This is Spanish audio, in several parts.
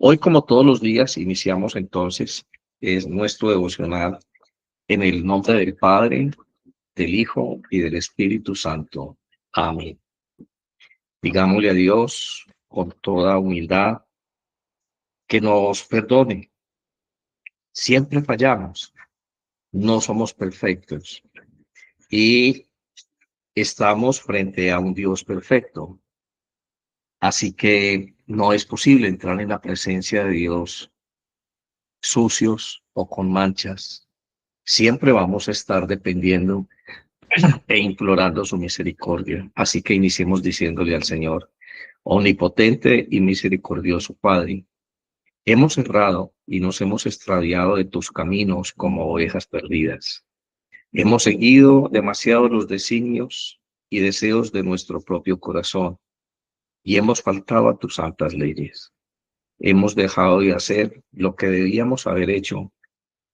Hoy, como todos los días, iniciamos entonces es nuestro devocional en el nombre del Padre, del Hijo y del Espíritu Santo. Amén. Digámosle a Dios con toda humildad que nos perdone. Siempre fallamos, no somos perfectos y estamos frente a un Dios perfecto. Así que no es posible entrar en la presencia de Dios sucios o con manchas. Siempre vamos a estar dependiendo e implorando su misericordia. Así que iniciemos diciéndole al Señor, omnipotente y misericordioso Padre, hemos errado y nos hemos extraviado de tus caminos como ovejas perdidas. Hemos seguido demasiado los designios y deseos de nuestro propio corazón y hemos faltado a tus santas leyes. Hemos dejado de hacer lo que debíamos haber hecho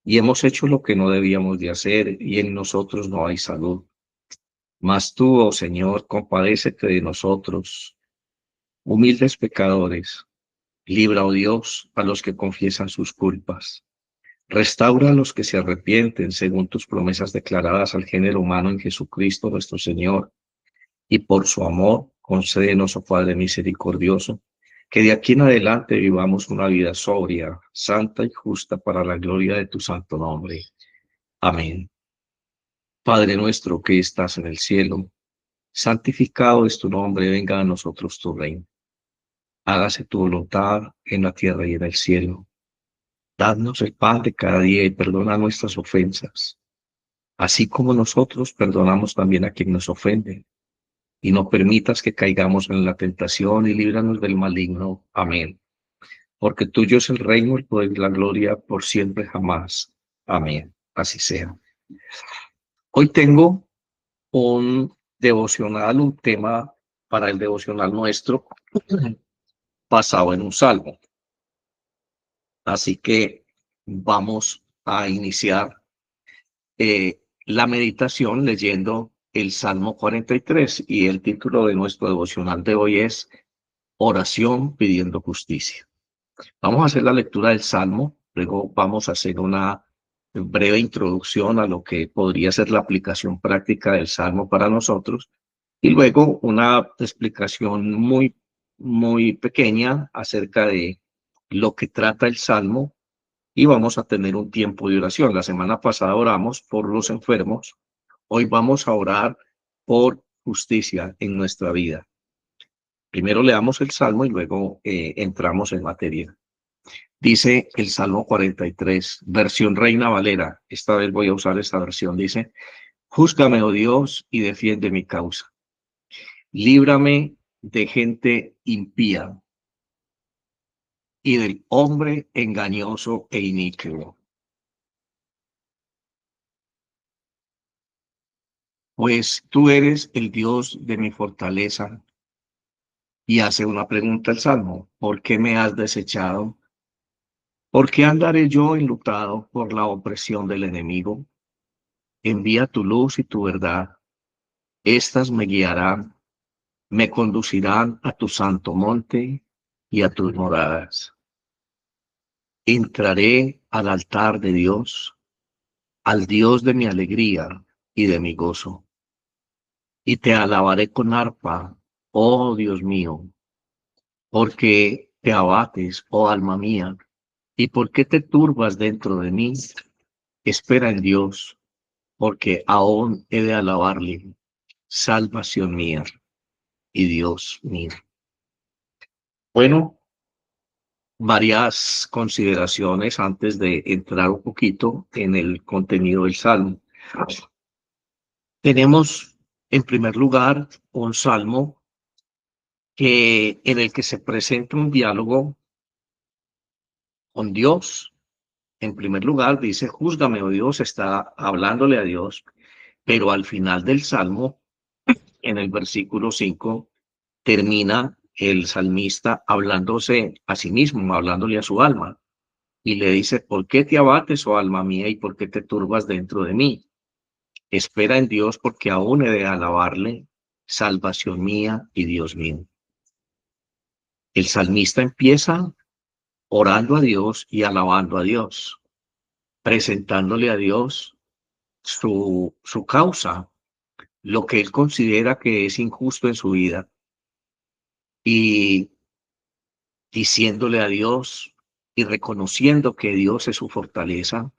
y hemos hecho lo que no debíamos de hacer y en nosotros no hay salud. Mas tú, oh Señor, compadécete de nosotros, humildes pecadores. Libra, oh Dios, a los que confiesan sus culpas. Restaura a los que se arrepienten según tus promesas declaradas al género humano en Jesucristo nuestro Señor. Y por su amor, concédenos, oh Padre misericordioso, que de aquí en adelante vivamos una vida sobria, santa y justa para la gloria de tu santo nombre. Amén. Padre nuestro que estás en el cielo, santificado es tu nombre, venga a nosotros tu reino. Hágase tu voluntad en la tierra y en el cielo. Danos el pan de cada día y perdona nuestras ofensas, así como nosotros perdonamos también a quien nos ofende. Y no permitas que caigamos en la tentación y líbranos del maligno. Amén. Porque tuyo es el reino, el poder y la gloria por siempre jamás. Amén. Así sea. Hoy tengo un devocional, un tema para el devocional nuestro basado en un salmo. Así que vamos a iniciar la meditación leyendo el Salmo 43 y el título de nuestro devocional de hoy es Oración pidiendo justicia. Vamos a hacer la lectura del Salmo, luego vamos a hacer una breve introducción a lo que podría ser la aplicación práctica del Salmo para nosotros y luego una explicación muy pequeña acerca de lo que trata el Salmo y vamos a tener un tiempo de oración. La semana pasada oramos por los enfermos, hoy vamos a orar por justicia en nuestra vida. Primero leamos el Salmo y luego entramos en materia. Dice el Salmo 43, versión Reina Valera. Esta vez voy a usar esta versión. Dice, júzgame, oh Dios, y defiende mi causa. Líbrame de gente impía y del hombre engañoso e iniquo. Pues tú eres el Dios de mi fortaleza. Y hace una pregunta el Salmo, ¿por qué me has desechado? ¿Por qué andaré yo enlutado por la opresión del enemigo? Envía tu luz y tu verdad. Estas me guiarán, me conducirán a tu santo monte y a tus moradas. Entraré al altar de Dios, al Dios de mi alegría y de mi gozo. Y te alabaré con arpa, oh Dios mío, porque te abates, oh alma mía, y por qué te turbas dentro de mí. Espera en Dios, porque aún he de alabarle, salvación mía y Dios mío. Bueno, varias consideraciones antes de entrar un poquito en el contenido del Salmo. Tenemos, en primer lugar, un Salmo en el que se presenta un diálogo con Dios. En primer lugar, dice, júzgame, oh Dios, está hablándole a Dios, pero al final del Salmo, en el versículo 5, termina el salmista hablándose a sí mismo, hablándole a su alma, y le dice, ¿por qué te abates, oh alma mía, y por qué te turbas dentro de mí? Espera en Dios, porque aún he de alabarle, salvación mía y Dios mío. El salmista empieza orando a Dios y alabando a Dios, presentándole a Dios su causa, lo que él considera que es injusto en su vida, y diciéndole a Dios y reconociendo que Dios es su fortaleza,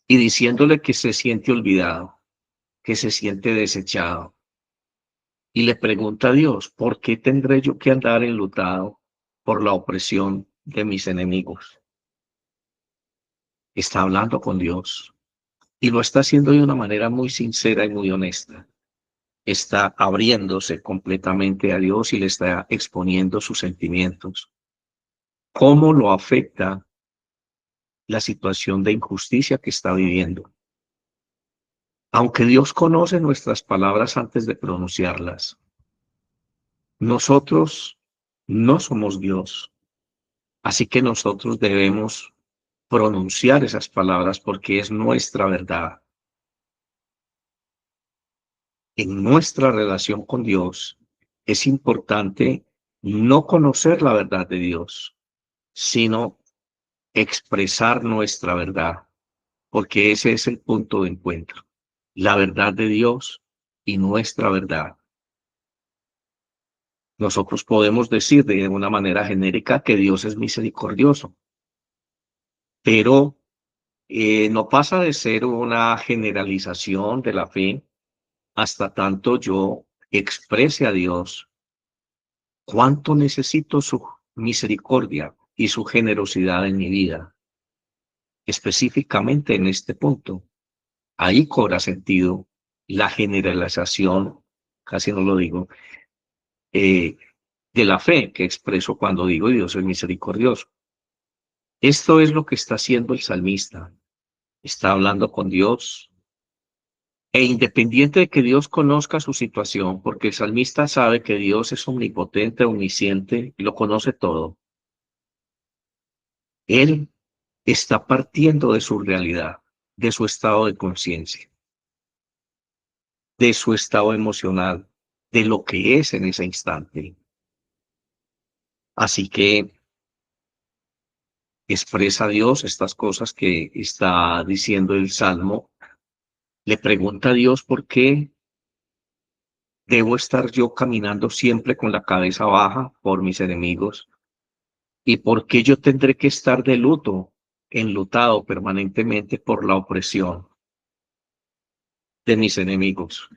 y diciéndole que se siente olvidado, que se siente desechado. Y le pregunta a Dios, ¿por qué tendré yo que andar enlutado por la opresión de mis enemigos? Está hablando con Dios y lo está haciendo de una manera muy sincera y muy honesta. Está abriéndose completamente a Dios y le está exponiendo sus sentimientos. ¿Cómo lo afecta la situación de injusticia que está viviendo? Aunque Dios conoce nuestras palabras antes de pronunciarlas, nosotros no somos Dios. Así que nosotros debemos pronunciar esas palabras porque es nuestra verdad. En nuestra relación con Dios es importante no conocer la verdad de Dios, sino expresar nuestra verdad, porque ese es el punto de encuentro, la verdad de Dios y nuestra verdad. Nosotros podemos decir de una manera genérica que Dios es misericordioso, pero no pasa de ser una generalización de la fe hasta tanto yo exprese a Dios cuánto necesito su misericordia y su generosidad en mi vida, específicamente en este punto. Ahí cobra sentido la generalización, casi no lo digo, eh, de la fe que expreso cuando digo Dios es misericordioso. Esto es lo que está haciendo el salmista. Está hablando con Dios, e independiente de que Dios conozca su situación, porque el salmista sabe que Dios es omnipotente, omnisciente, lo conoce todo, él está partiendo de su realidad, de su estado de conciencia, de su estado emocional, de lo que es en ese instante. Así que expresa a Dios estas cosas que está diciendo el Salmo. Le pregunta a Dios por qué debo estar yo caminando siempre con la cabeza baja por mis enemigos. ¿Y por qué yo tendré que estar de luto, enlutado permanentemente por la opresión de mis enemigos?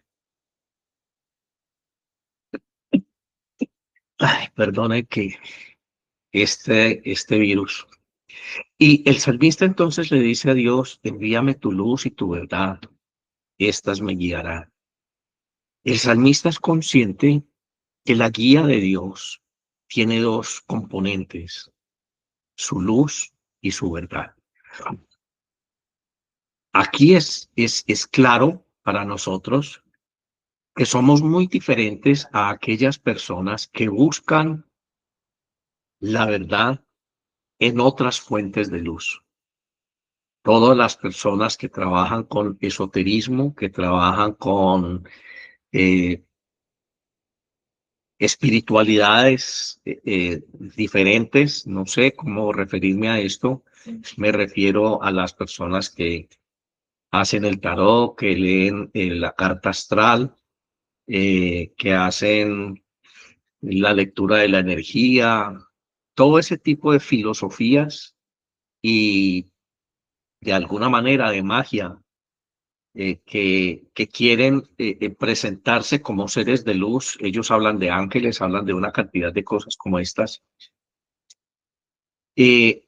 Ay, perdone que este virus. Y el salmista entonces le dice a Dios, envíame tu luz y tu verdad, estas me guiarán. El salmista es consciente que la guía de Dios tiene dos componentes, su luz y su verdad. Aquí es claro para nosotros que somos muy diferentes a aquellas personas que buscan la verdad en otras fuentes de luz. Todas las personas que trabajan con esoterismo, que trabajan con eh, espiritualidades diferentes, no sé cómo referirme a esto, me refiero a las personas que hacen el tarot, que leen la carta astral, que hacen la lectura de la energía, todo ese tipo de filosofías y de alguna manera de magia que quieren presentarse como seres de luz. Ellos hablan de ángeles, hablan de una cantidad de cosas como estas. Eh,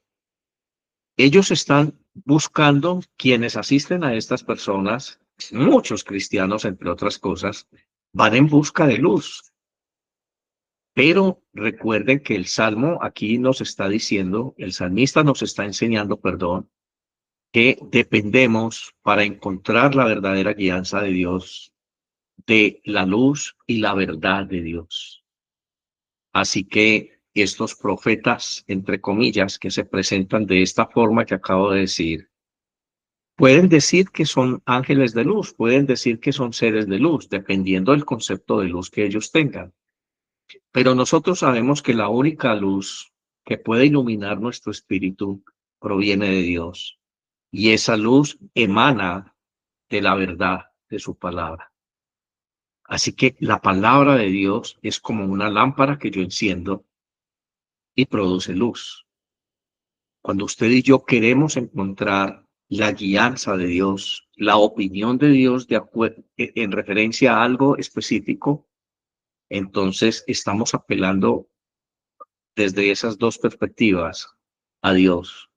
Ellos están buscando, quienes asisten a estas personas, muchos cristianos, entre otras cosas, van en busca de luz. Pero recuerden que el Salmo aquí nos está diciendo, el salmista nos está enseñando, perdón, que dependemos para encontrar la verdadera guianza de Dios, de la luz y la verdad de Dios. Así que estos profetas, entre comillas, que se presentan de esta forma que acabo de decir, pueden decir que son ángeles de luz, pueden decir que son seres de luz, dependiendo del concepto de luz que ellos tengan. Pero nosotros sabemos que la única luz que puede iluminar nuestro espíritu proviene de Dios. Y esa luz emana de la verdad de su palabra. Así que la palabra de Dios es como una lámpara que yo enciendo y produce luz. Cuando usted y yo queremos encontrar la guianza de Dios, la opinión de Dios en referencia a algo específico, entonces estamos apelando desde esas dos perspectivas a Dios,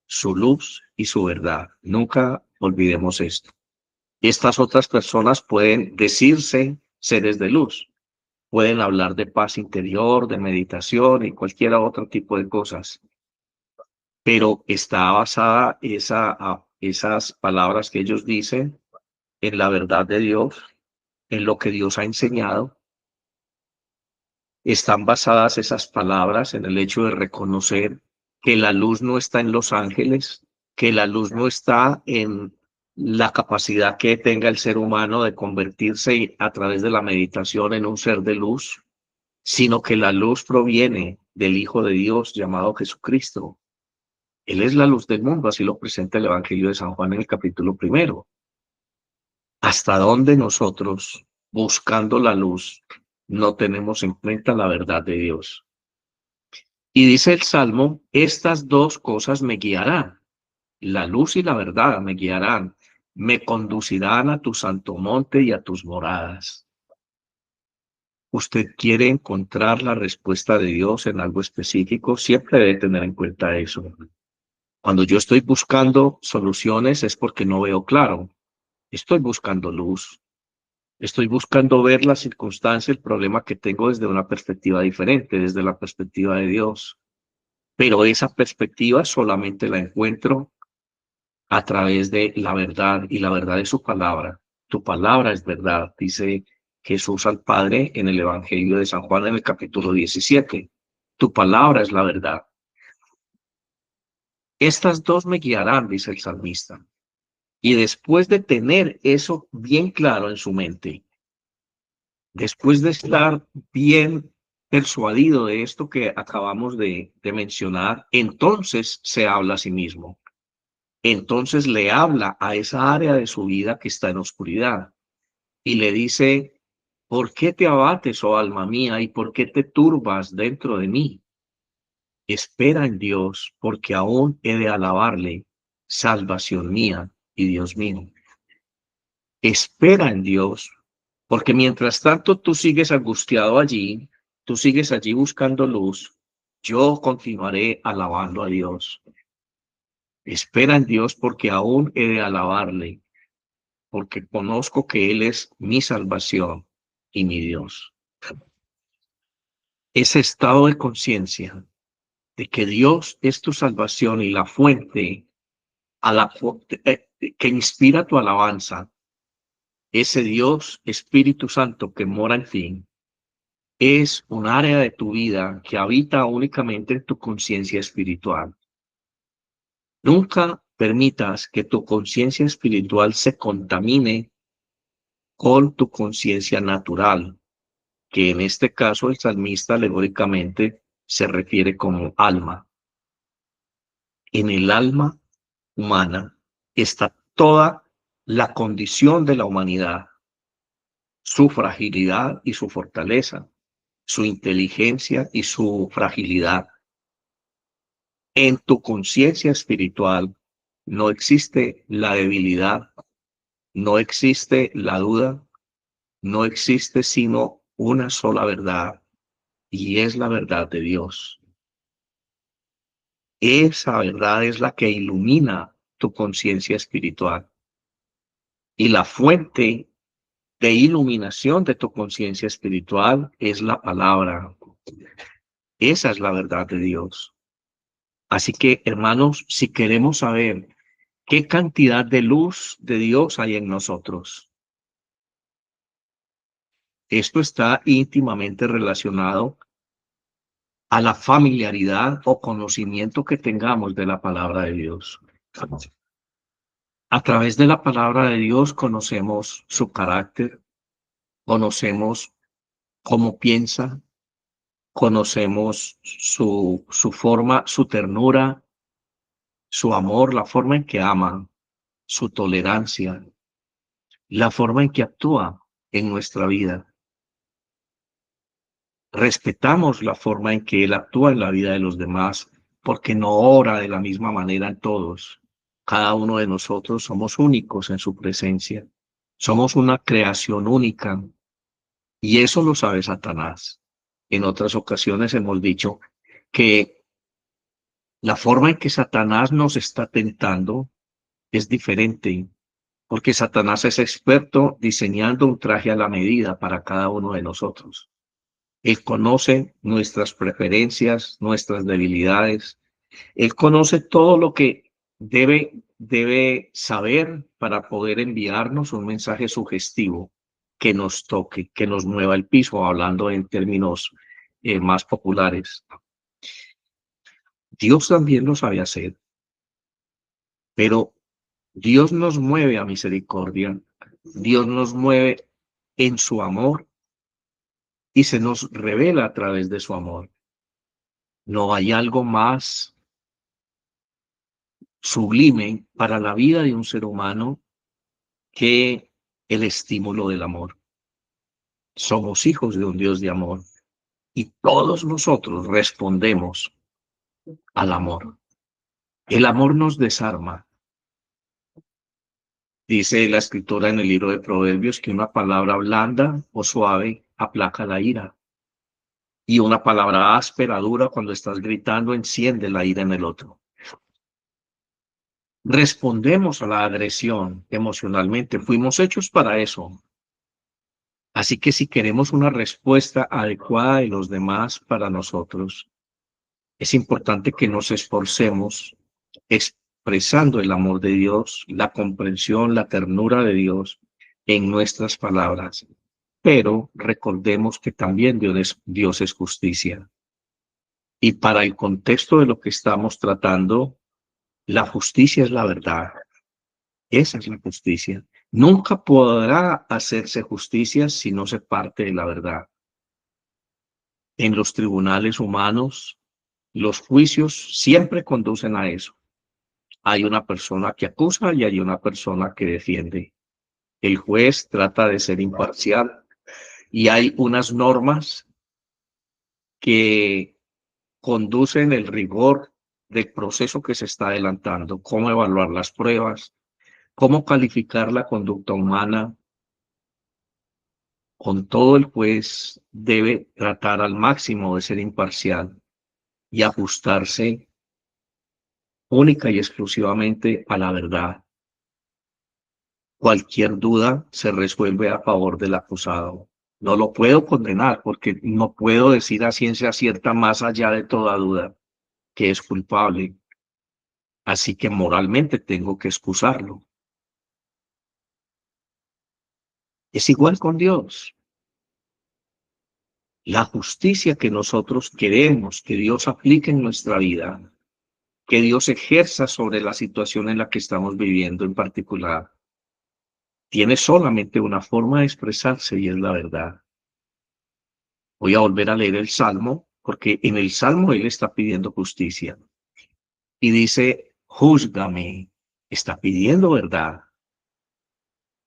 su luz y su verdad. Nunca olvidemos esto. Estas otras personas pueden decirse seres de luz, pueden hablar de paz interior, de meditación y cualquier otro tipo de cosas, pero está basada esas palabras que ellos dicen en la verdad de Dios, en lo que Dios ha enseñado. Están basadas esas palabras en el hecho de reconocer que la luz no está en los ángeles, que la luz no está en la capacidad que tenga el ser humano de convertirse a través de la meditación en un ser de luz, sino que la luz proviene del Hijo de Dios llamado Jesucristo. Él es la luz del mundo, así lo presenta el Evangelio de San Juan en el capítulo 1. ¿Hasta dónde nosotros, buscando la luz, no tenemos en cuenta la verdad de Dios? Y dice el Salmo, estas dos cosas me guiarán, la luz y la verdad me guiarán, me conducirán a tu santo monte y a tus moradas. Usted quiere encontrar la respuesta de Dios en algo específico, siempre debe tener en cuenta eso. Cuando yo estoy buscando soluciones es porque no veo claro. Estoy buscando luz. Estoy buscando ver la circunstancia, el problema que tengo desde una perspectiva diferente, desde la perspectiva de Dios. Pero esa perspectiva solamente la encuentro a través de la verdad y la verdad de su palabra. Tu palabra es verdad, dice Jesús al Padre en el Evangelio de San Juan en el capítulo 17. Tu palabra es la verdad. Estas dos me guiarán, dice el salmista. Y después de tener eso bien claro en su mente, después de estar bien persuadido de esto que acabamos de mencionar, entonces se habla a sí mismo. Entonces le habla a esa área de su vida que está en oscuridad y le dice, ¿por qué te abates, oh alma mía, y por qué te turbas dentro de mí? Espera en Dios, porque aún he de alabarle, salvación mía y Dios mío. Espera en Dios, porque mientras tanto tú sigues angustiado allí, tú sigues allí buscando luz, yo continuaré alabando a Dios. Espera en Dios porque aún he de alabarle, porque conozco que Él es mi salvación y mi Dios. Ese estado de conciencia de que Dios es tu salvación y la fuente que inspira tu alabanza, ese Dios Espíritu Santo que mora en ti, es un área de tu vida que habita únicamente en tu conciencia espiritual. Nunca permitas que tu conciencia espiritual se contamine con tu conciencia natural, que en este caso el salmista alegóricamente se refiere como alma. En el alma humana está toda la condición de la humanidad, su fragilidad y su fortaleza, su inteligencia y su fragilidad. En tu conciencia espiritual no existe la debilidad, no existe la duda, no existe sino una sola verdad, y es la verdad de Dios. Esa verdad es la que ilumina tu conciencia espiritual. Y la fuente de iluminación de tu conciencia espiritual es la palabra. Esa es la verdad de Dios. Así que, hermanos, si queremos saber qué cantidad de luz de Dios hay en nosotros, esto está íntimamente relacionado a la familiaridad o conocimiento que tengamos de la palabra de Dios. A través de la palabra de Dios conocemos su carácter, conocemos cómo piensa, conocemos su forma, su ternura, su amor, la forma en que ama, su tolerancia, la forma en que actúa en nuestra vida. Respetamos la forma en que Él actúa en la vida de los demás, porque no obra de la misma manera en todos. Cada uno de nosotros somos únicos en su presencia. Somos una creación única, y eso lo sabe Satanás. En otras ocasiones hemos dicho que la forma en que Satanás nos está tentando es diferente, porque Satanás es experto diseñando un traje a la medida para cada uno de nosotros. Él conoce nuestras preferencias, nuestras debilidades. Él conoce todo lo que debe saber para poder enviarnos un mensaje sugestivo que nos toque, que nos mueva el piso, hablando en términos más populares. Dios también lo sabe hacer, pero Dios nos mueve a misericordia. Dios nos mueve en su amor y se nos revela a través de su amor. No hay algo más sublime para la vida de un ser humano que el estímulo del amor. Somos hijos de un Dios de amor y todos nosotros respondemos al amor. El amor nos desarma. Dice la escritora en el libro de Proverbios que una palabra blanda o suave aplaca la ira y una palabra áspera, dura, cuando estás gritando, enciende la ira en el otro. Respondemos a la agresión emocionalmente. Fuimos hechos para eso. Así que si queremos una respuesta adecuada de los demás para nosotros, es importante que nos esforcemos expresando el amor de Dios, la comprensión, la ternura de Dios en nuestras palabras. Pero recordemos que también Dios es justicia. Y para el contexto de lo que estamos tratando, la justicia es la verdad. Esa es la justicia. Nunca podrá hacerse justicia si no se parte de la verdad. En los tribunales humanos, los juicios siempre conducen a eso. Hay una persona que acusa y hay una persona que defiende. El juez trata de ser imparcial y hay unas normas que conducen el rigor del proceso que se está adelantando, cómo evaluar las pruebas, cómo calificar la conducta humana. Con todo, el juez debe tratar al máximo de ser imparcial y ajustarse única y exclusivamente a la verdad. Cualquier duda se resuelve a favor del acusado. No lo puedo condenar porque no puedo decir a ciencia cierta, más allá de toda duda, que es culpable. Así que moralmente tengo que excusarlo. Es igual con Dios. La justicia que nosotros queremos que Dios aplique en nuestra vida, que Dios ejerza sobre la situación en la que estamos viviendo en particular, tiene solamente una forma de expresarse y es la verdad. Voy a volver a leer el Salmo, porque en el Salmo él está pidiendo justicia. Y dice, júzgame, está pidiendo verdad.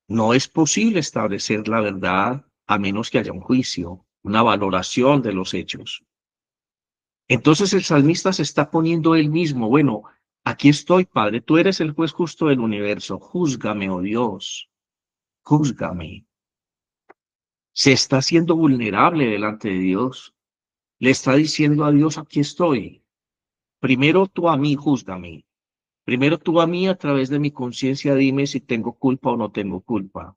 No es posible establecer la verdad a menos que haya un juicio, una valoración de los hechos. Entonces el salmista se está poniendo él mismo, bueno, aquí estoy, Padre, tú eres el juez justo del universo, júzgame, oh Dios, júzgame. Se está haciendo vulnerable delante de Dios. Le está diciendo a Dios, aquí estoy. Primero tú a mí, júzgame. Primero tú a mí, a través de mi conciencia, dime si tengo culpa o no tengo culpa.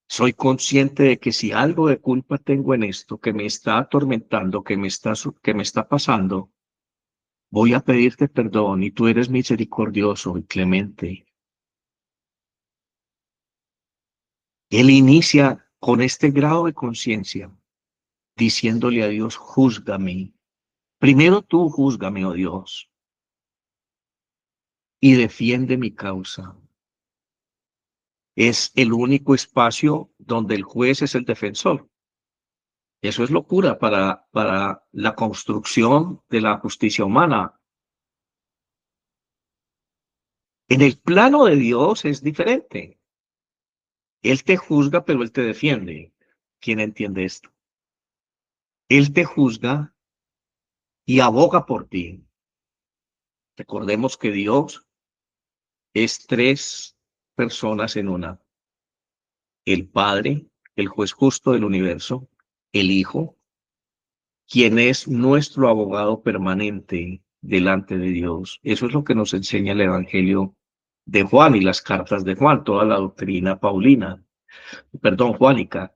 Soy consciente de que si algo de culpa tengo en esto, que me está atormentando, que me está pasando, voy a pedirte perdón y tú eres misericordioso y clemente. Él inicia con este grado de conciencia, diciéndole a Dios, júzgame. Primero tú júzgame, oh Dios, y defiende mi causa. Es el único espacio donde el juez es el defensor. Eso es locura para la construcción de la justicia humana. En el plano de Dios es diferente. Él te juzga, pero Él te defiende. ¿Quién entiende esto? Él te juzga y aboga por ti. Recordemos que Dios es tres personas en una. El Padre, el juez justo del universo, el Hijo, quien es nuestro abogado permanente delante de Dios. Eso es lo que nos enseña el Evangelio de Juan y las cartas de Juan, toda la doctrina paulina, perdón, juánica.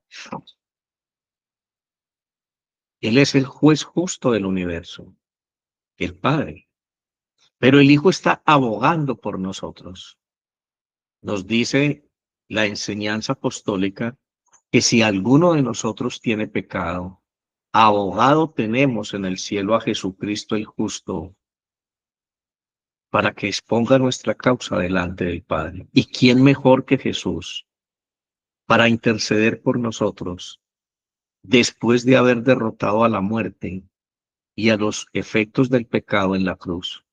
Él es el juez justo del universo, el Padre. Pero el Hijo está abogando por nosotros. Nos dice la enseñanza apostólica que si alguno de nosotros tiene pecado, abogado tenemos en el cielo a Jesucristo el justo, para que exponga nuestra causa delante del Padre. ¿Y quién mejor que Jesús para interceder por nosotros después de haber derrotado a la muerte y a los efectos del pecado en la cruz?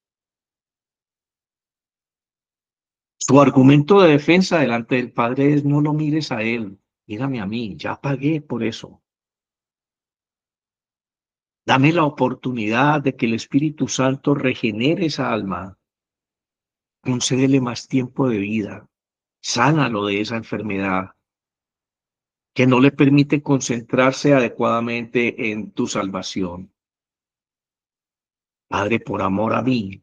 Su argumento de defensa delante del Padre es: no lo mires a él, mírame a mí, ya pagué por eso. Dame la oportunidad de que el Espíritu Santo regenere esa alma, concédele más tiempo de vida, sánalo de esa enfermedad que no le permite concentrarse adecuadamente en tu salvación. Padre, por amor a mí,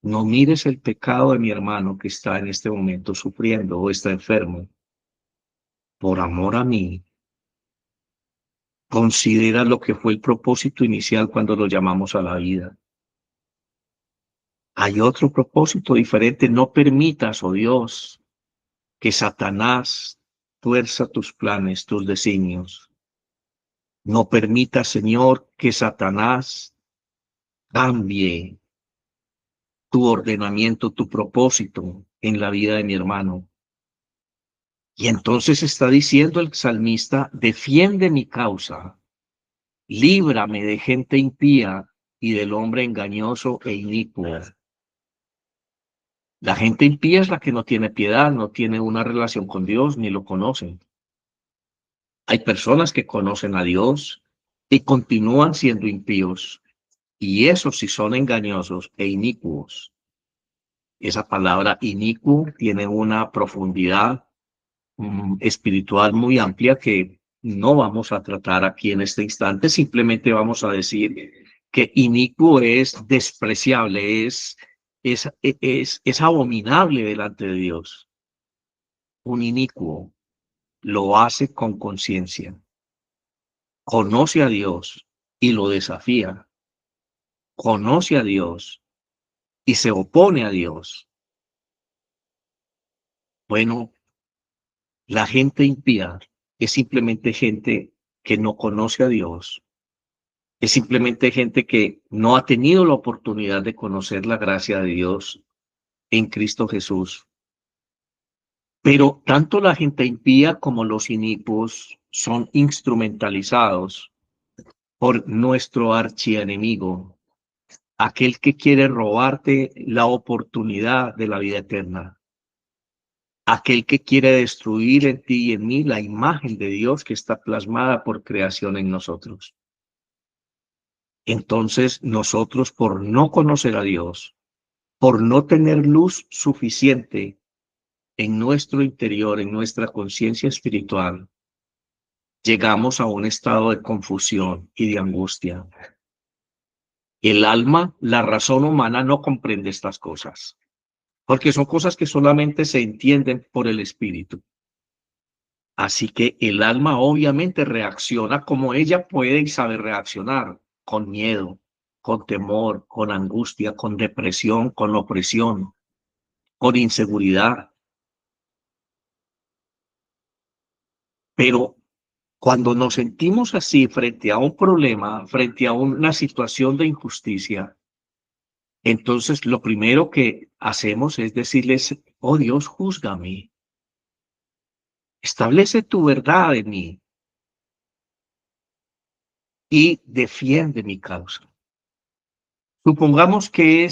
no mires el pecado de mi hermano que está en este momento sufriendo o está enfermo. Por amor a mí, considera lo que fue el propósito inicial cuando lo llamamos a la vida. Hay otro propósito diferente. No permitas, oh Dios, que Satanás tuerza tus planes, tus designios. No permitas, Señor, que Satanás cambie tu ordenamiento, tu propósito en la vida de mi hermano. Y entonces está diciendo el salmista: defiende mi causa, líbrame de gente impía y del hombre engañoso e inicuo. La gente impía es la que no tiene piedad, no tiene una relación con Dios, ni lo conocen. Hay personas que conocen a Dios y continúan siendo impíos, y esos sí son engañosos e inicuos. Esa palabra inicuo tiene una profundidad espiritual muy amplia que no vamos a tratar aquí en este instante. Simplemente vamos a decir que inicuo es despreciable, es abominable delante de Dios. Un inicuo lo hace con conciencia, conoce a Dios y lo desafía, conoce a Dios y se opone a Dios. Bueno, la gente impía es simplemente gente que no conoce a Dios. Es simplemente gente que no ha tenido la oportunidad de conocer la gracia de Dios en Cristo Jesús. Pero tanto la gente impía como los inicuos son instrumentalizados por nuestro archienemigo, aquel que quiere robarte la oportunidad de la vida eterna, aquel que quiere destruir en ti y en mí la imagen de Dios que está plasmada por creación en nosotros. Entonces nosotros, por no conocer a Dios, por no tener luz suficiente en nuestro interior, en nuestra conciencia espiritual, llegamos a un estado de confusión y de angustia. El alma, la razón humana no comprende estas cosas, porque son cosas que solamente se entienden por el espíritu. Así que el alma obviamente reacciona como ella puede y sabe reaccionar: con miedo, con temor, con angustia, con depresión, con opresión, con inseguridad. Pero cuando nos sentimos así frente a un problema, frente a una situación de injusticia, entonces lo primero que hacemos es decirles: oh Dios, júzgame, establece tu verdad en mí. y defiende mi causa. Supongamos que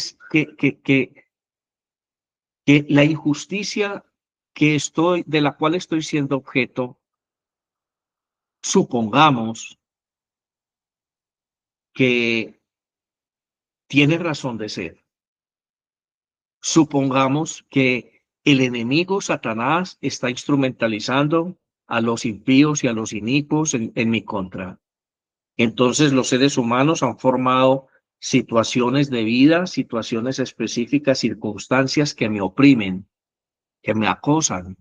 la injusticia de la cual estoy siendo objeto, supongamos que tiene razón de ser. Supongamos que el enemigo Satanás está instrumentalizando a los impíos y a los inicuos en mi contra. Entonces los seres humanos han formado situaciones de vida, situaciones específicas, circunstancias que me oprimen, que me acosan.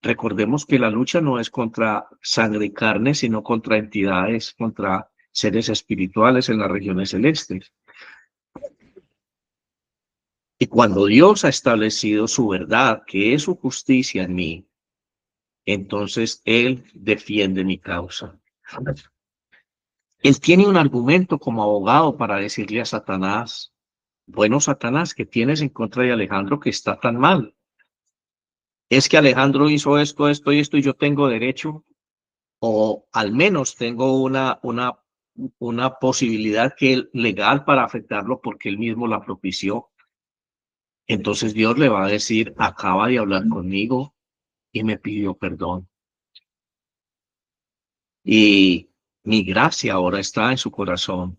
Recordemos que la lucha no es contra sangre y carne, sino contra entidades, contra seres espirituales en las regiones celestes. Y cuando Dios ha establecido su verdad, que es su justicia en mí, entonces Él defiende mi causa. Él tiene un argumento como abogado para decirle a Satanás: bueno, Satanás, ¿qué tienes en contra de Alejandro que está tan mal? Es que Alejandro hizo esto, esto y esto, y yo tengo derecho, o al menos tengo una posibilidad legal para afectarlo porque él mismo la propició. Entonces Dios le va a decir: acaba de hablar conmigo y me pidió perdón. Y mi gracia ahora está en su corazón.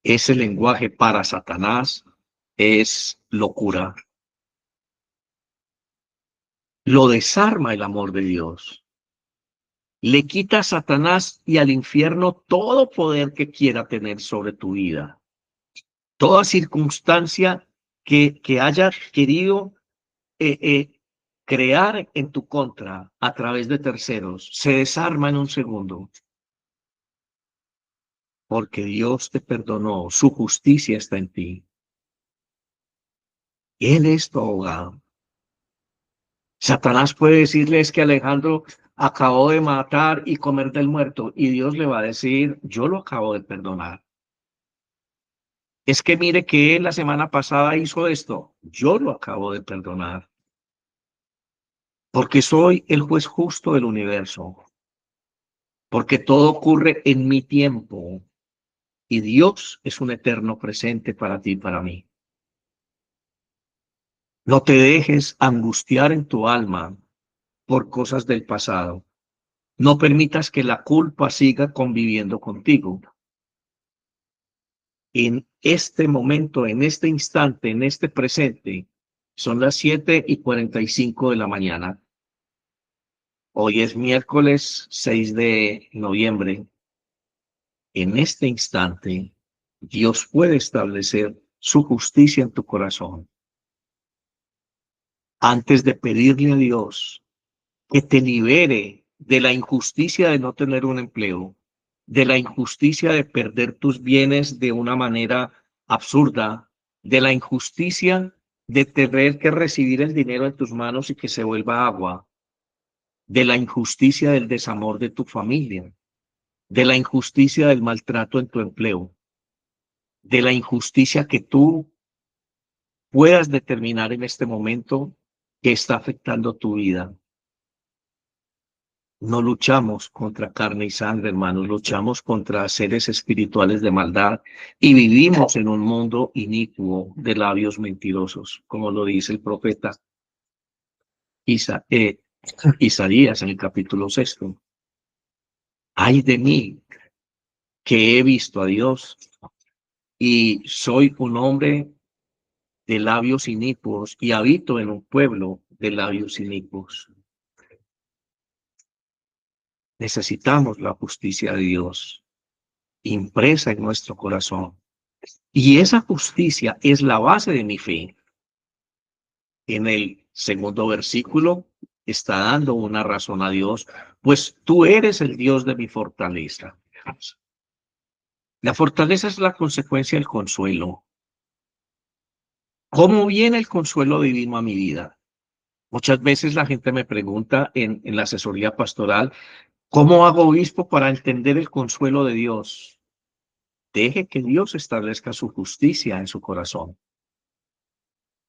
Ese lenguaje para Satanás es locura. Lo desarma el amor de Dios. Le quita a Satanás y al infierno todo poder que quiera tener sobre tu vida. Toda circunstancia que haya querido eh, eh, crear en tu contra a través de terceros, se desarma en un segundo. Porque Dios te perdonó, su justicia está en ti. Él es tu abogado. Satanás puede decirles que Alejandro acabó de matar y comer del muerto, y Dios le va a decir: yo lo acabo de perdonar. Es que mire que él la semana pasada hizo esto, yo lo acabo de perdonar. Porque soy el juez justo del universo. Porque todo ocurre en mi tiempo. Y Dios es un eterno presente para ti y para mí. No te dejes angustiar en tu alma por cosas del pasado. No permitas que la culpa siga conviviendo contigo. En este momento, en este instante, en este presente, son las 7:45 de la mañana. Hoy es miércoles 6 de noviembre. En este instante, Dios puede establecer su justicia en tu corazón. Antes de pedirle a Dios que te libere de la injusticia de no tener un empleo, de la injusticia de perder tus bienes de una manera absurda, de la injusticia de tener que recibir el dinero en tus manos y que se vuelva agua, de la injusticia del desamor de tu familia, de la injusticia del maltrato en tu empleo, de la injusticia que tú puedas determinar en este momento que está afectando tu vida. No luchamos contra carne y sangre, hermanos, luchamos contra seres espirituales de maldad y vivimos en un mundo inicuo de labios mentirosos, como lo dice el profeta Isaías en el capítulo 6. Ay de mí, que he visto a Dios y soy un hombre de labios inicuos y habito en un pueblo de labios inicuos. Necesitamos la justicia de Dios impresa en nuestro corazón. Y esa justicia es la base de mi fe. En el segundo versículo está dando una razón a Dios, pues tú eres el Dios de mi fortaleza. La fortaleza es la consecuencia del consuelo. ¿Cómo viene el consuelo divino a mi vida? Muchas veces la gente me pregunta en la asesoría pastoral: ¿cómo hago, obispo, para entender el consuelo de Dios? Deje que Dios establezca su justicia en su corazón.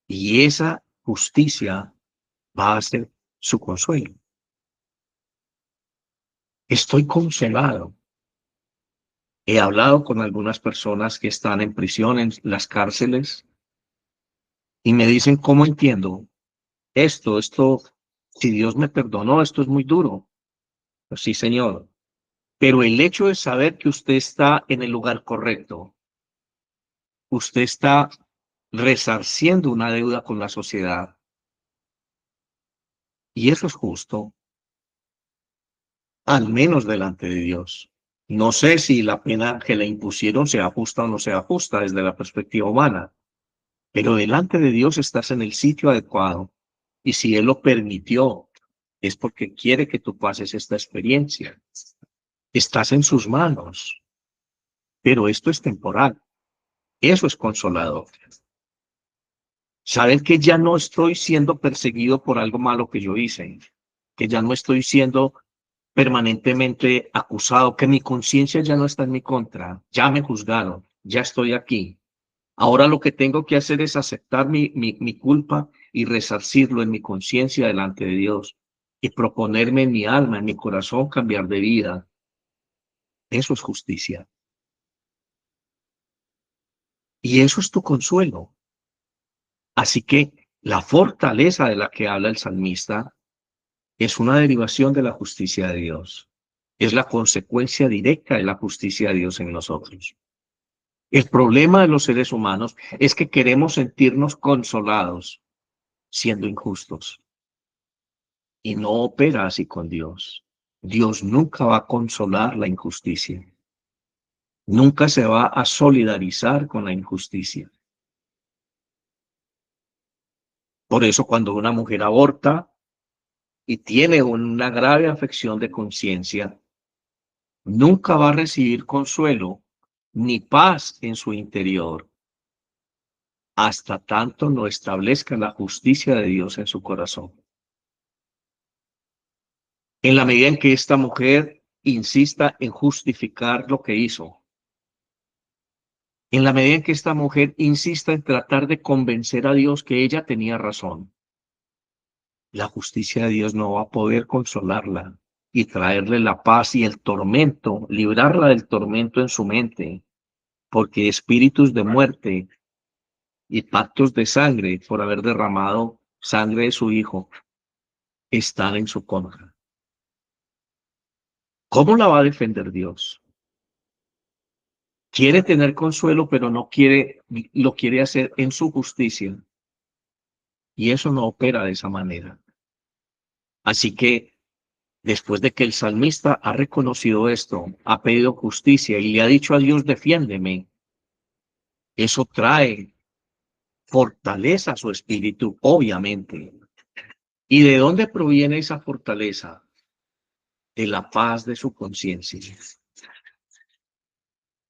Y esa justicia va a ser su consuelo. Estoy consolado. He hablado con algunas personas que están en prisión, en las cárceles, y me dicen, ¿cómo entiendo esto? Si Dios me perdonó, esto es muy duro. Pues sí, Señor. Pero el hecho de saber que usted está en el lugar correcto, usted está resarciendo una deuda con la sociedad, y eso es justo, al menos delante de Dios. No sé si la pena que le impusieron se ajusta o no se ajusta desde la perspectiva humana, pero delante de Dios estás en el sitio adecuado. Y si Él lo permitió, es porque quiere que tú pases esta experiencia. Estás en sus manos, pero esto es temporal. Eso es consolador. Saber que ya no estoy siendo perseguido por algo malo que yo hice, que ya no estoy siendo permanentemente acusado, que mi conciencia ya no está en mi contra, ya me juzgaron, ya estoy aquí. Ahora lo que tengo que hacer es aceptar mi culpa y resarcirlo en mi conciencia delante de Dios y proponerme en mi alma, en mi corazón, cambiar de vida. Eso es justicia. Y eso es tu consuelo. Así que la fortaleza de la que habla el salmista es una derivación de la justicia de Dios. Es la consecuencia directa de la justicia de Dios en nosotros. El problema de los seres humanos es que queremos sentirnos consolados siendo injustos. Y no opera así con Dios. Dios nunca va a consolar la injusticia. Nunca se va a solidarizar con la injusticia. Por eso cuando una mujer aborta y tiene una grave afección de conciencia, nunca va a recibir consuelo ni paz en su interior hasta tanto no establezca la justicia de Dios en su corazón. En la medida en que esta mujer insista en justificar lo que hizo, en la medida en que esta mujer insista en tratar de convencer a Dios que ella tenía razón, la justicia de Dios no va a poder consolarla y traerle la paz y el tormento, librarla del tormento en su mente, porque espíritus de muerte y pactos de sangre por haber derramado sangre de su hijo están en su contra. ¿Cómo la va a defender Dios? Quiere tener consuelo, pero no quiere, lo quiere hacer en su justicia. Y eso no opera de esa manera. Así que después de que el salmista ha reconocido esto, ha pedido justicia y le ha dicho a Dios, defiéndeme, eso trae fortaleza a su espíritu, obviamente. ¿Y de dónde proviene esa fortaleza? De la paz de su conciencia,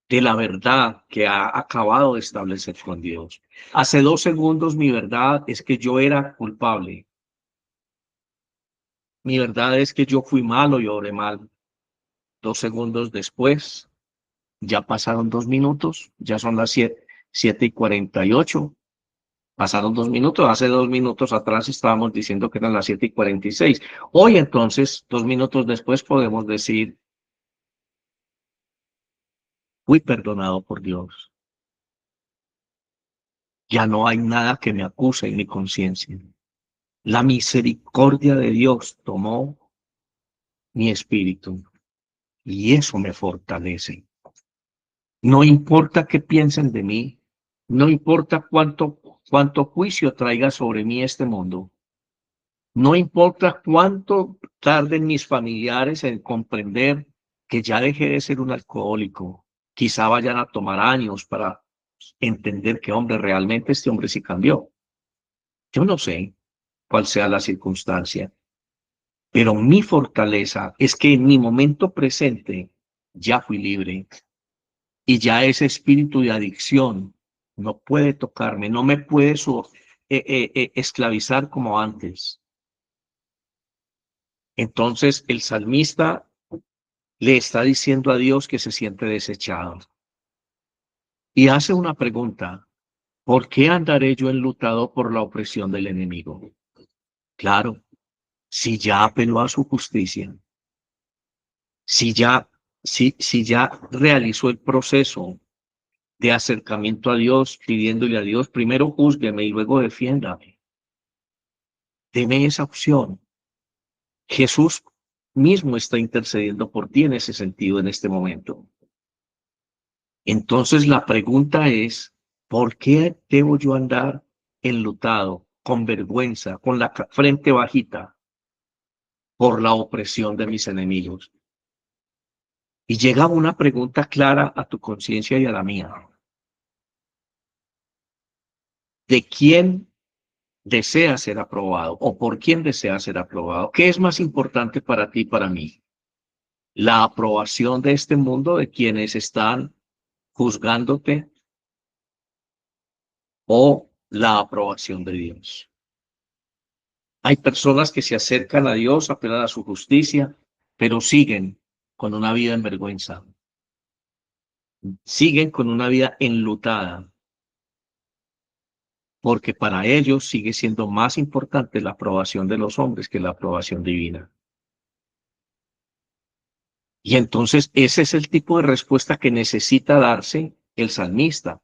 de la verdad que ha acabado de establecer con Dios. Hace 2 segundos mi verdad es que yo era culpable. Mi verdad es que yo fui malo y obré mal. 2 segundos después, ya pasaron 2 minutos, ya son las 7:48. Pasaron 2 minutos, hace 2 minutos atrás estábamos diciendo que eran las 7:46. Hoy entonces, 2 minutos después, podemos decir, fui perdonado por Dios. Ya no hay nada que me acuse en mi conciencia. La misericordia de Dios tomó mi espíritu y eso me fortalece. No importa qué piensen de mí, no importa cuánto juicio traiga sobre mí este mundo, no importa cuánto tarden mis familiares en comprender que ya dejé de ser un alcohólico, quizá vayan a tomar años para entender que, hombre, realmente este hombre sí cambió. Yo no sé cuál sea la circunstancia, pero mi fortaleza es que en mi momento presente ya fui libre y ya ese espíritu de adicción no puede tocarme, no me puede esclavizar como antes. Entonces el salmista le está diciendo a Dios que se siente desechado y hace una pregunta: ¿por qué andaré yo enlutado por la opresión del enemigo? Claro, si ya apeló a su justicia, Si ya realizó el proceso de acercamiento a Dios, pidiéndole a Dios, primero júzgueme y luego defiéndame. Deme esa opción. Jesús mismo está intercediendo por ti en ese sentido en este momento. Entonces la pregunta es, ¿por qué debo yo andar enlutado, con vergüenza, con la frente bajita, por la opresión de mis enemigos? Y llega una pregunta clara a tu conciencia y a la mía. ¿De quién desea ser aprobado o por quién desea ser aprobado? ¿Qué es más importante para ti y para mí? ¿La aprobación de este mundo, de quienes están juzgándote, o la aprobación de Dios? Hay personas que se acercan a Dios, apelan a su justicia, pero siguen con una vida en vergüenza, siguen con una vida enlutada, porque para ellos sigue siendo más importante la aprobación de los hombres que la aprobación divina. Y entonces ese es el tipo de respuesta que necesita darse el salmista.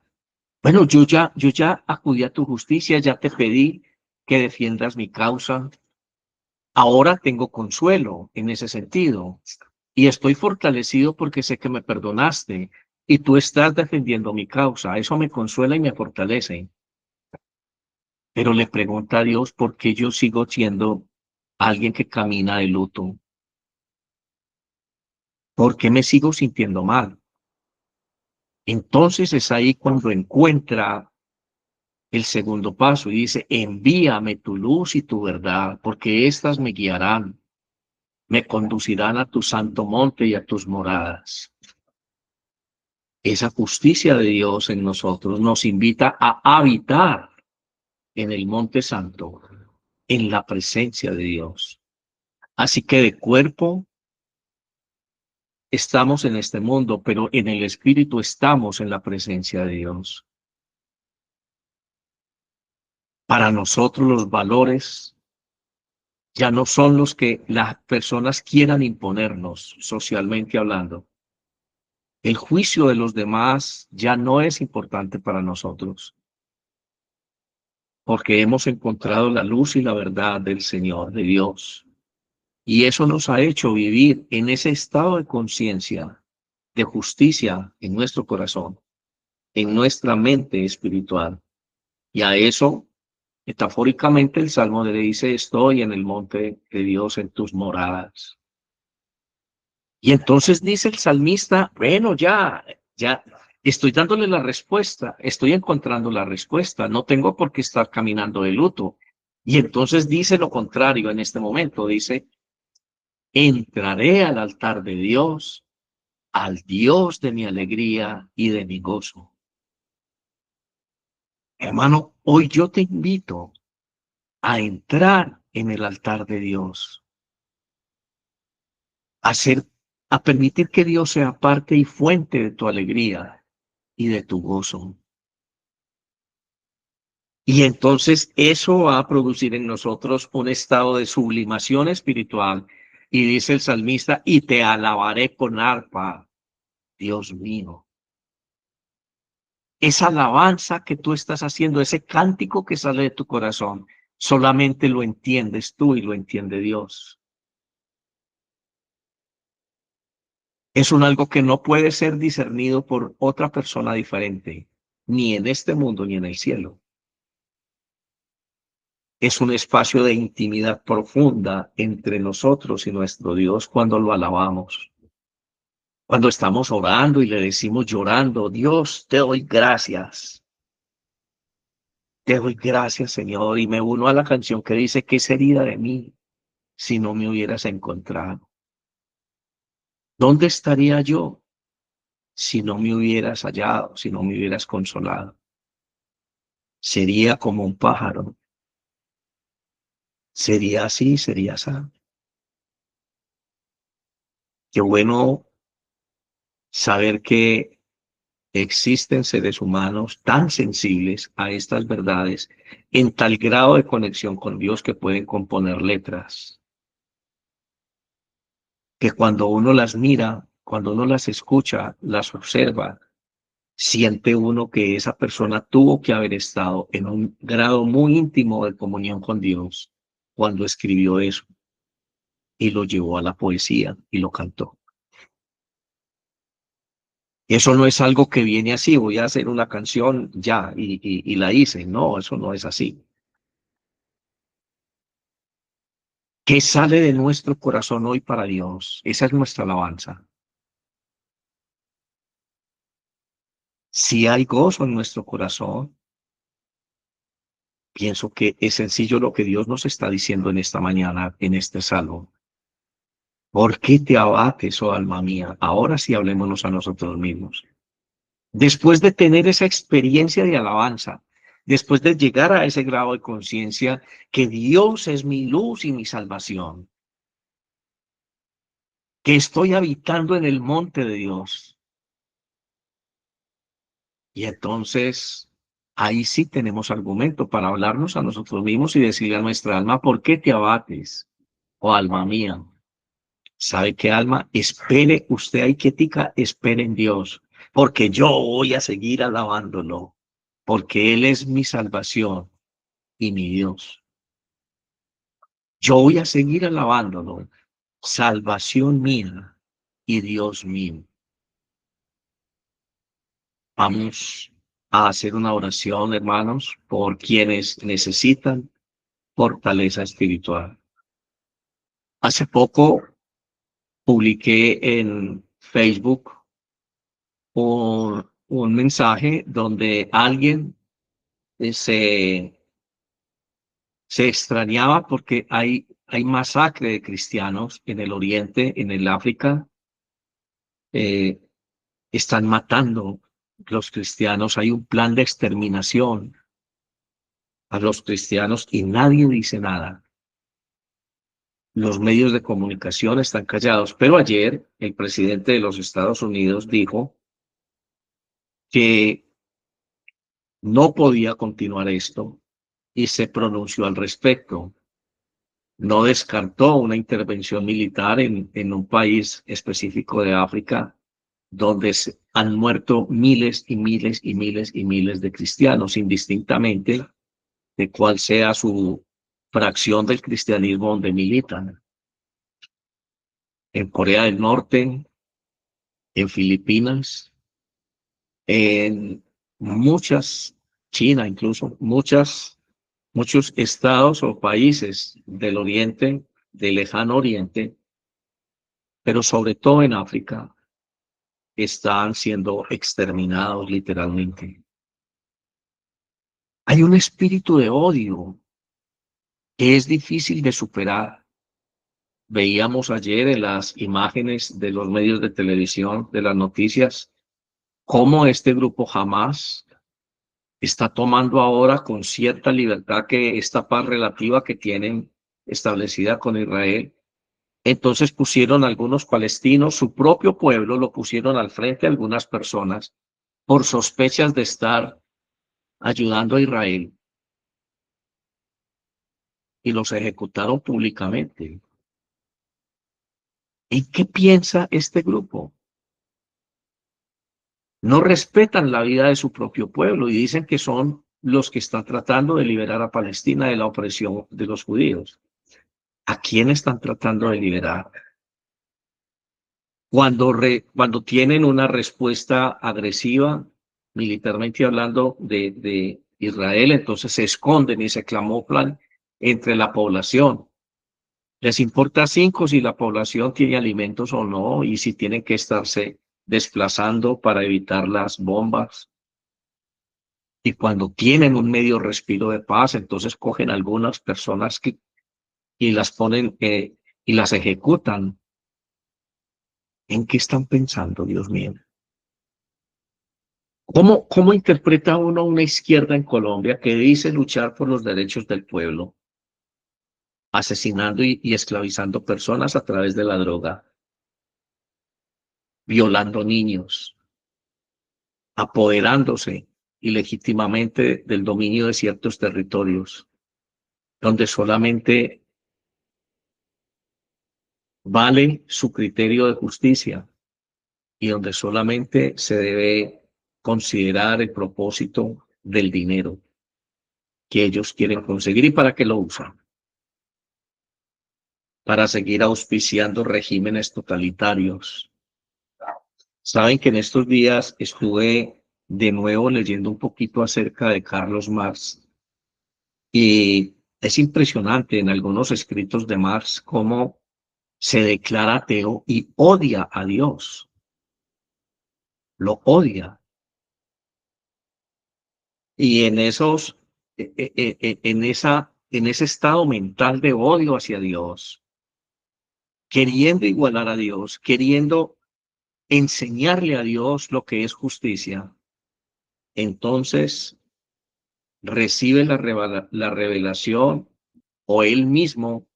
Bueno, yo ya acudí a tu justicia, ya te pedí que defiendas mi causa. Ahora tengo consuelo en ese sentido y estoy fortalecido porque sé que me perdonaste y tú estás defendiendo mi causa. Eso me consuela y me fortalece. Pero le pregunta a Dios por qué yo sigo siendo alguien que camina de luto. ¿Por qué me sigo sintiendo mal? Entonces es ahí cuando encuentra el segundo paso y dice, envíame tu luz y tu verdad, porque éstas me guiarán, me conducirán a tu santo monte y a tus moradas. Esa justicia de Dios en nosotros nos invita a habitar en el monte santo, en la presencia de Dios. Así que de cuerpo estamos en este mundo, pero en el espíritu estamos en la presencia de Dios. Para nosotros los valores ya no son los que las personas quieran imponernos socialmente hablando. El juicio de los demás ya no es importante para nosotros, porque hemos encontrado la luz y la verdad del Señor, de Dios. Y eso nos ha hecho vivir en ese estado de conciencia, de justicia en nuestro corazón, en nuestra mente espiritual. Y a eso, metafóricamente, el Salmo le dice, estoy en el monte de Dios, en tus moradas. Y entonces dice el salmista, bueno, ya estoy dándole la respuesta, estoy encontrando la respuesta, no tengo por qué estar caminando de luto. Y entonces dice lo contrario en este momento, dice, entraré al altar de Dios, al Dios de mi alegría y de mi gozo. Hermano, hoy yo te invito a entrar en el altar de Dios, a ser, a permitir que Dios sea parte y fuente de tu alegría y de tu gozo. Y entonces eso va a producir en nosotros un estado de sublimación espiritual. Y dice el salmista, y te alabaré con arpa, Dios mío. Esa alabanza que tú estás haciendo, ese cántico que sale de tu corazón, solamente lo entiendes tú y lo entiende Dios. Es un algo que no puede ser discernido por otra persona diferente, ni en este mundo ni en el cielo. Es un espacio de intimidad profunda entre nosotros y nuestro Dios cuando lo alabamos. Cuando estamos orando y le decimos llorando, Dios, te doy gracias. Te doy gracias, Señor. Y me uno a la canción que dice, ¿qué sería de mí si no me hubieras encontrado? ¿Dónde estaría yo si no me hubieras hallado, si no me hubieras consolado? Sería como un pájaro. Sería así, sería así. Qué bueno saber que existen seres humanos tan sensibles a estas verdades, en tal grado de conexión con Dios que pueden componer letras que cuando uno las mira, cuando uno las escucha, las observa, siente uno que esa persona tuvo que haber estado en un grado muy íntimo de comunión con Dios cuando escribió eso y lo llevó a la poesía y lo cantó. Eso no es algo que viene así, voy a hacer una canción ya y la hice. No, eso no es así. ¿Qué sale de nuestro corazón hoy para Dios? Esa es nuestra alabanza. Si hay gozo en nuestro corazón, pienso que es sencillo lo que Dios nos está diciendo en esta mañana, en este salmo. ¿Por qué te abates, oh alma mía? Ahora sí hablémonos a nosotros mismos. Después de tener esa experiencia de alabanza, después de llegar a ese grado de conciencia que Dios es mi luz y mi salvación, que estoy habitando en el monte de Dios. Y entonces ahí sí tenemos argumento para hablarnos a nosotros mismos y decirle a nuestra alma, ¿por qué te abates, oh alma mía? ¿Sabe qué, alma? Espere usted ahí quietica, espere en Dios, porque yo voy a seguir alabándolo, porque Él es mi salvación y mi Dios. Yo voy a seguir alabándolo, salvación mía y Dios mío. Vamos a hacer una oración, hermanos, por quienes necesitan fortaleza espiritual. Hace poco publiqué en Facebook un mensaje donde alguien se extrañaba porque hay masacre de cristianos en el Oriente, en el África. eh, Están matando los cristianos, hay un plan de exterminación a los cristianos y nadie dice nada. Los medios de comunicación están callados, pero ayer el presidente de los Estados Unidos dijo que no podía continuar esto y se pronunció al respecto. No descartó una intervención militar en un país específico de África donde han muerto miles y miles y miles y miles de cristianos, indistintamente de cuál sea su fracción del cristianismo donde militan. En Corea del Norte, en Filipinas, en muchas, China incluso, muchos estados o países del Oriente, del Lejano Oriente, pero sobre todo en África, están siendo exterminados literalmente. Hay un espíritu de odio que es difícil de superar. Veíamos ayer en las imágenes de los medios de televisión, de las noticias, cómo este grupo Hamas está tomando ahora con cierta libertad que esta paz relativa que tienen establecida con Israel. Entonces pusieron algunos palestinos, su propio pueblo, lo pusieron al frente a algunas personas por sospechas de estar ayudando a Israel y los ejecutaron públicamente. ¿Y qué piensa este grupo? No respetan la vida de su propio pueblo y dicen que son los que están tratando de liberar a Palestina de la opresión de los judíos. ¿A quién están tratando de liberar? Cuando tienen una respuesta agresiva, militarmente hablando, de Israel, entonces se esconden y se camuflan entre la población. Les importa cinco si la población tiene alimentos o no y si tienen que estarse desplazando para evitar las bombas. Y cuando tienen un medio respiro de paz, entonces cogen algunas personas y las ponen y las ejecutan. ¿En qué están pensando, Dios mío? ¿Cómo interpreta uno una izquierda en Colombia que dice luchar por los derechos del pueblo, asesinando y esclavizando personas a través de la droga, violando niños, apoderándose ilegítimamente del dominio de ciertos territorios, donde solamente vale su criterio de justicia y donde solamente se debe considerar el propósito del dinero que ellos quieren conseguir y para qué lo usan. Para seguir auspiciando regímenes totalitarios. Saben que en estos días estuve de nuevo leyendo un poquito acerca de Carlos Marx y es impresionante en algunos escritos de Marx cómo se declara ateo y odia a Dios, lo odia. Y en esos, en ese estado mental de odio hacia Dios, queriendo igualar a Dios, queriendo enseñarle a Dios lo que es justicia, entonces recibe la revelación o él mismo,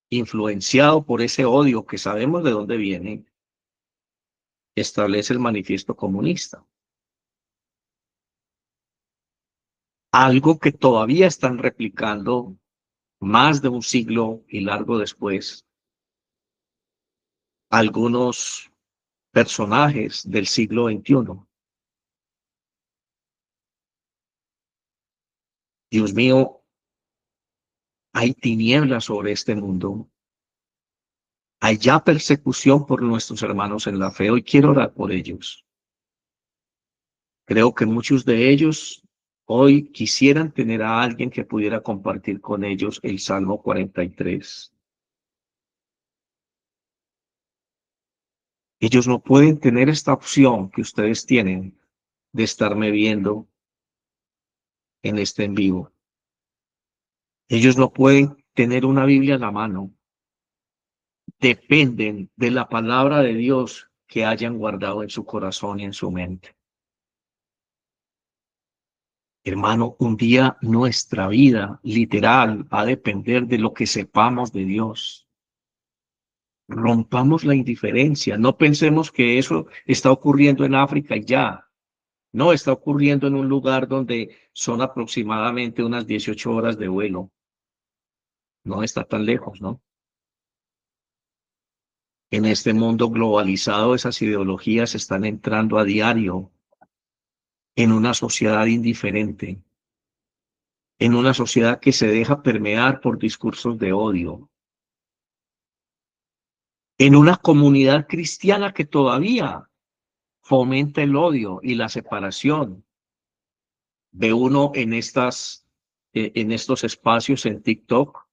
influenciado por ese odio que sabemos de dónde viene, establece el manifiesto comunista. Algo que todavía están replicando más de un siglo y largo después algunos personajes del siglo XXI. Dios mío, hay tinieblas sobre este mundo. Hay ya persecución por nuestros hermanos en la fe. Hoy quiero orar por ellos. Creo que muchos de ellos hoy quisieran tener a alguien que pudiera compartir con ellos el Salmo 43. Ellos no pueden tener esta opción que ustedes tienen de estarme viendo en este en vivo. Ellos no pueden tener una Biblia en la mano. Dependen de la palabra de Dios que hayan guardado en su corazón y en su mente. Hermano, un día nuestra vida literal va a depender de lo que sepamos de Dios. Rompamos la indiferencia. No pensemos que eso está ocurriendo en África y ya. No, está ocurriendo en un lugar donde son aproximadamente unas 18 horas de vuelo. No está tan lejos, ¿no? En este mundo globalizado, esas ideologías están entrando a diario en una sociedad indiferente, en una sociedad que se deja permear por discursos de odio, en una comunidad cristiana que todavía fomenta el odio y la separación. Ve uno en estos espacios en TikTok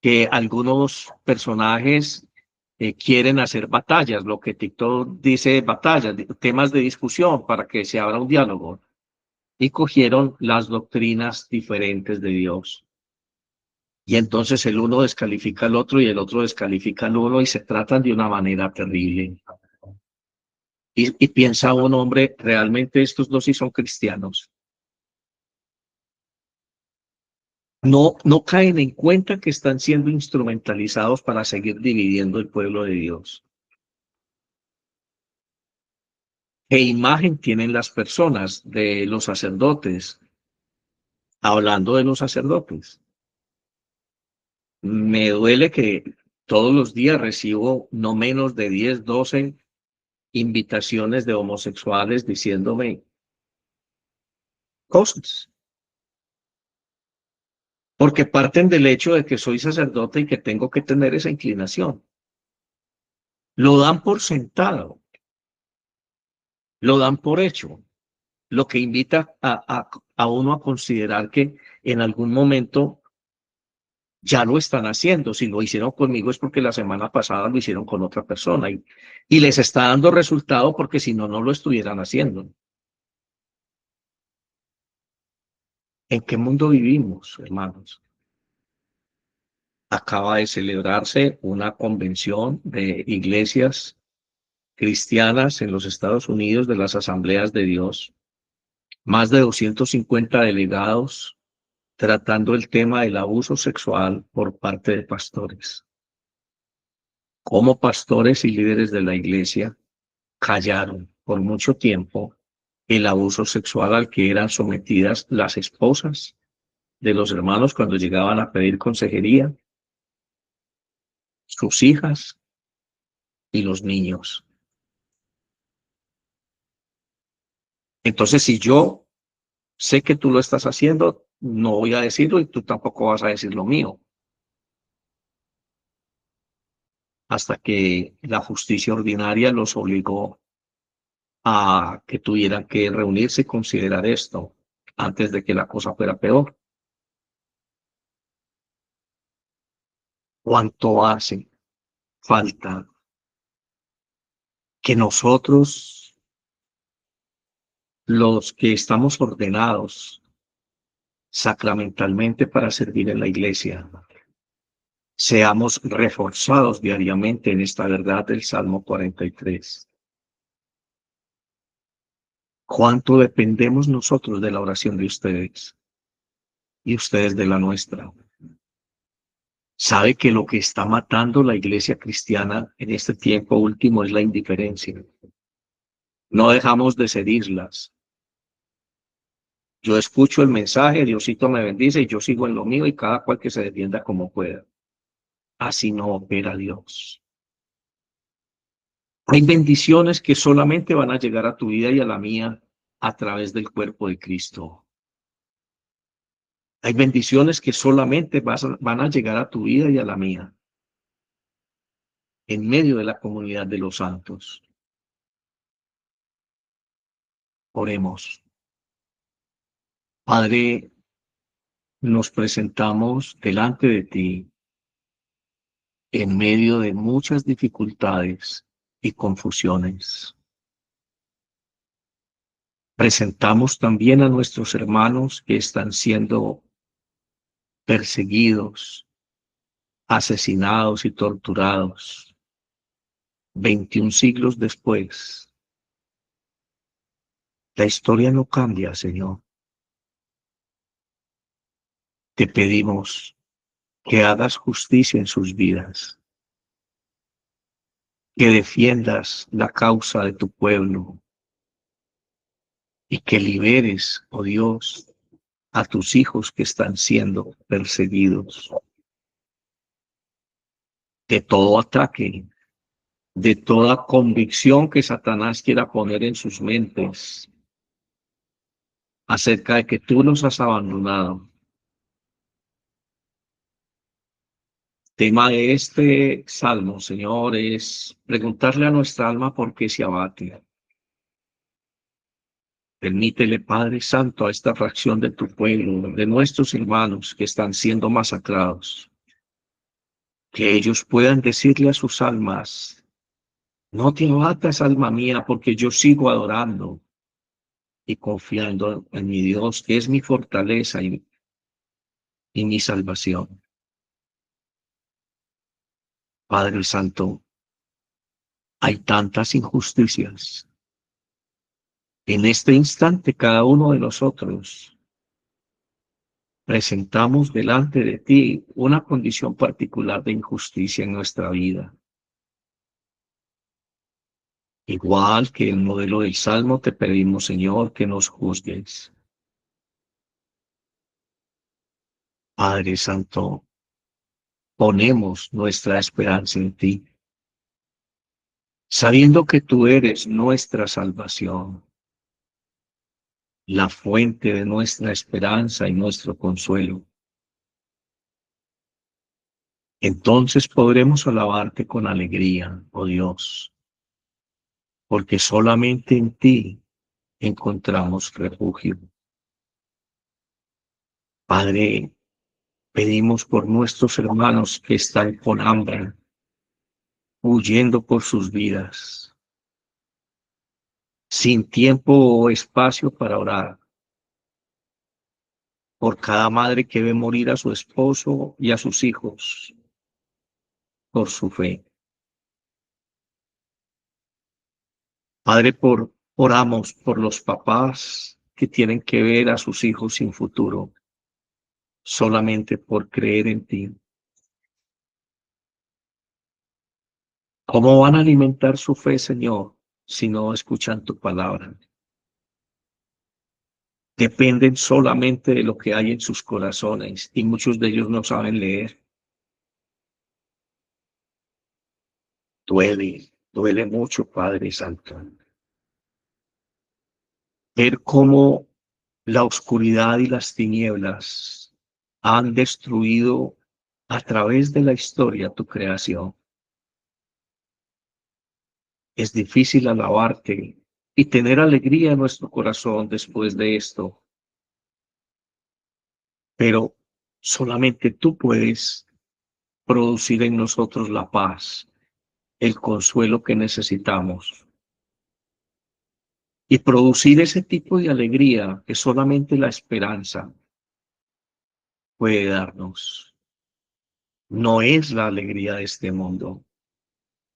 que algunos personajes quieren hacer batallas, lo que TikTok dice batallas, temas de discusión para que se abra un diálogo. Y cogieron las doctrinas diferentes de Dios. Y entonces el uno descalifica al otro y el otro descalifica al uno y se tratan de una manera terrible. Y piensa un hombre, realmente estos dos sí son cristianos. No caen en cuenta que están siendo instrumentalizados para seguir dividiendo el pueblo de Dios. ¿Qué imagen tienen las personas de los sacerdotes? Hablando de los sacerdotes, me duele que todos los días recibo no menos de 10, 12 invitaciones de homosexuales diciéndome cosas, porque parten del hecho de que soy sacerdote y que tengo que tener esa inclinación. Lo dan por sentado, lo dan por hecho, lo que invita a uno a considerar que en algún momento ya lo están haciendo. Si lo hicieron conmigo es porque la semana pasada lo hicieron con otra persona y les está dando resultado porque si no, no lo estuvieran haciendo. ¿En qué mundo vivimos, hermanos? Acaba de celebrarse una convención de iglesias cristianas en los Estados Unidos de las Asambleas de Dios. Más de 250 delegados tratando el tema del abuso sexual por parte de pastores. Como pastores y líderes de la iglesia callaron por mucho tiempo el abuso sexual al que eran sometidas las esposas de los hermanos cuando llegaban a pedir consejería. sus hijas y los niños. Entonces, si yo sé que tú lo estás haciendo, no voy a decirlo y tú tampoco vas a decir lo mío, hasta que la justicia ordinaria los obligó a que tuvieran que reunirse y considerar esto antes de que la cosa fuera peor. ¿Cuánto hace falta que nosotros, los que estamos ordenados sacramentalmente para servir en la iglesia, seamos reforzados diariamente en esta verdad del Salmo 43? ¿Cuánto dependemos nosotros de la oración de ustedes y ustedes de la nuestra? Sabe que lo que está matando la iglesia cristiana en este tiempo último es la indiferencia. No dejamos de ser islas. Yo escucho el mensaje, Diosito me bendice y yo sigo en lo mío y cada cual que se defienda como pueda. Así no opera Dios. Hay bendiciones que solamente van a llegar a tu vida y a la mía a través del cuerpo de Cristo. Hay bendiciones que solamente van a llegar a tu vida y a la mía en medio de la comunidad de los santos. Oremos. Padre, nos presentamos delante de ti en medio de muchas dificultades y confusiones. Presentamos también a nuestros hermanos que están siendo perseguidos, asesinados y torturados 21 siglos después. La historia no cambia, Señor. Te pedimos que hagas justicia en sus vidas, que defiendas la causa de tu pueblo y que liberes, oh Dios, a tus hijos que están siendo perseguidos de todo ataque, de toda convicción que Satanás quiera poner en sus mentes acerca de que tú los has abandonado. Tema de este salmo, Señor, es preguntarle a nuestra alma por qué se abate. Permítele, Padre Santo, a esta fracción de tu pueblo, de nuestros hermanos que están siendo masacrados, que ellos puedan decirle a sus almas: no te abatas, alma mía, porque yo sigo adorando y confiando en mi Dios, que es mi fortaleza y mi salvación. Padre Santo, hay tantas injusticias. En este instante, cada uno de nosotros presentamos delante de ti una condición particular de injusticia en nuestra vida. Igual que el modelo del Salmo, te pedimos, Señor, que nos juzgues. Padre Santo, ponemos nuestra esperanza en ti, sabiendo que tú eres nuestra salvación, la fuente de nuestra esperanza y nuestro consuelo. Entonces podremos alabarte con alegría, oh Dios, porque solamente en ti encontramos refugio. Padre, pedimos por nuestros hermanos que están con hambre, huyendo por sus vidas, sin tiempo o espacio para orar, por cada madre que ve morir a su esposo y a sus hijos por su fe. Padre, oramos por los papás que tienen que ver a sus hijos sin futuro, solamente por creer en ti. ¿Cómo van a alimentar su fe, Señor, si no escuchan tu palabra? Dependen solamente de lo que hay en sus corazones y muchos de ellos no saben leer. duele mucho, Padre Santo, ver cómo la oscuridad y las tinieblas han destruido a través de la historia tu creación. Es difícil alabarte y tener alegría en nuestro corazón después de esto, pero solamente tú puedes producir en nosotros la paz, el consuelo que necesitamos y producir ese tipo de alegría que solamente la esperanza puede darnos. No es la alegría de este mundo,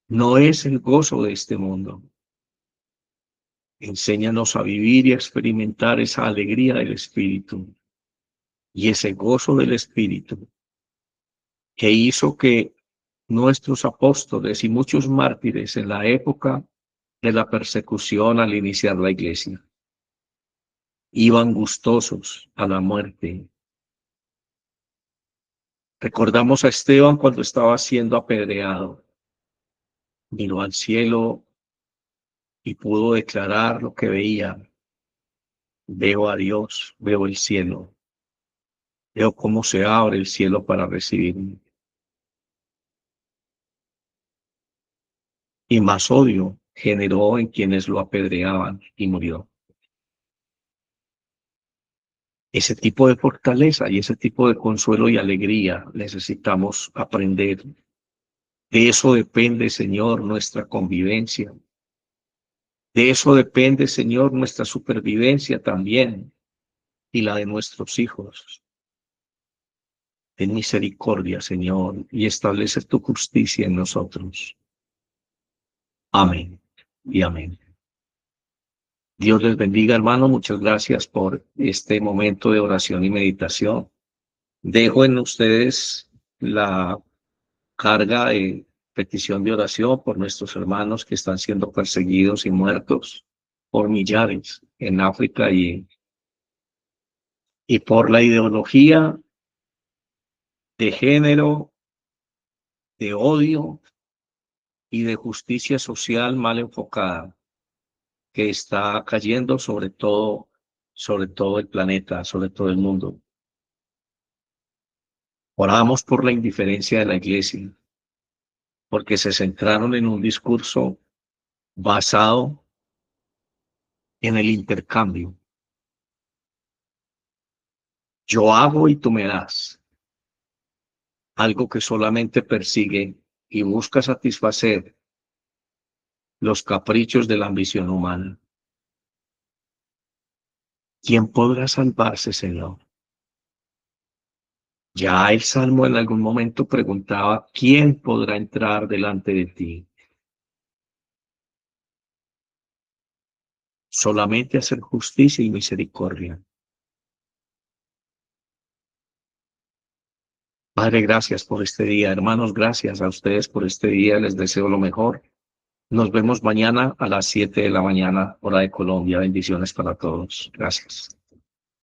no es el gozo de este mundo. Enséñanos a vivir y a experimentar esa alegría del Espíritu y ese gozo del Espíritu que hizo que nuestros apóstoles y muchos mártires en la época de la persecución al iniciar la iglesia iban gustosos a la muerte. Recordamos a Esteban cuando estaba siendo apedreado. Miró al cielo y pudo declarar lo que veía. Veo a Dios, veo el cielo, veo cómo se abre el cielo para recibirme. Y más odio generó en quienes lo apedreaban y murió. Ese tipo de fortaleza y ese tipo de consuelo y alegría necesitamos aprender. De eso depende, Señor, nuestra convivencia. De eso depende, Señor, nuestra supervivencia también y la de nuestros hijos. Ten misericordia, Señor, y establece tu justicia en nosotros. Amén y amén. Dios les bendiga, hermano. Muchas gracias por este momento de oración y meditación. Dejo en ustedes la carga de petición de oración por nuestros hermanos que están siendo perseguidos y muertos por millares en África y por la ideología de género, de odio y de justicia social mal enfocada que está cayendo sobre todo el planeta, sobre todo el mundo. Oramos por la indiferencia de la iglesia, porque se centraron en un discurso basado en el intercambio. Yo hago y tú me das. Algo que solamente persigue y busca satisfacer los caprichos de la ambición humana. ¿Quién podrá salvarse, Señor? Ya el Salmo en algún momento preguntaba, ¿quién podrá entrar delante de ti? Solamente hacer justicia y misericordia. Padre, gracias por este día. Hermanos, gracias a ustedes por este día. Les deseo lo mejor. Nos vemos mañana a las 7 de la mañana, hora de Colombia. Bendiciones para todos. Gracias.